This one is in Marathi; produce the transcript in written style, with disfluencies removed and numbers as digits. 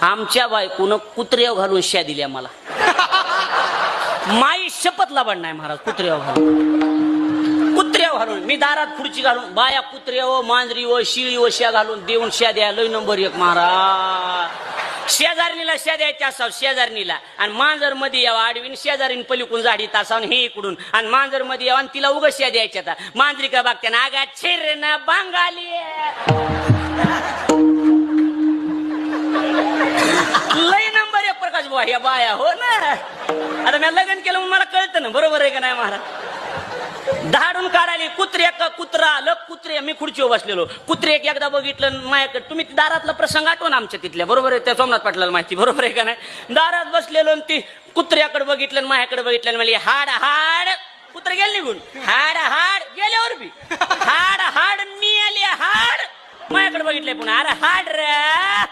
आमच्या बायकोनं कुत्र्याव घालून शिया दिल्या मला. माई शपथ लाभण नाही महाराज. कुत्र्याव घालून, कुत्र्याव घालून मी दारात खुर्ची घालून, बाया कुत्र्याव मांजरीव शिळीव शिया घालून देऊन शिया द्या. लय नंबर एक महाराज. शेजारणीला शिया द्यायच्या असाव शेजारणीला, आणि मांजर मध्ये यावं आडवीन, शेजारीन पलीकडून झाडीत असावं हे इकडून, आणि मांजर मध्ये यावं आणि तिला उगाच शिया द्यायच्या. मांजरी का बघत्या ना आगा छिर ना बांगाली. लय नंबर एक प्रकाश बुवा या बाया. हो ना, आता मी लग्न केलं म्हणून मला कळतं ना. बरोबर आहे का नाही महाराज. धाडून काढायला कुत्रे का कुत्रा आलं. कुत्रे मी खुर्चीवर बसलेलो, कुत्रे एकदा बघितलं माझ्याकडे. तुम्ही दारातला प्रसंग आठवण आमच्या तिथल्या. बरोबर आहे, त्या सोमनाथ पाटलाला माहिती. बरोबर आहे का नाही. दारात बसलेलो ती कुत्र्याकडे बघितलं माझ्याकडे बघितलं म्हणजे हाड हाड. कुत्रे गेले निघून. हाड हाड गेल्यावर बी हाड हाड मी आले हाड. माझ्याकडे बघितलंय पुन्हा. अरे हाड रे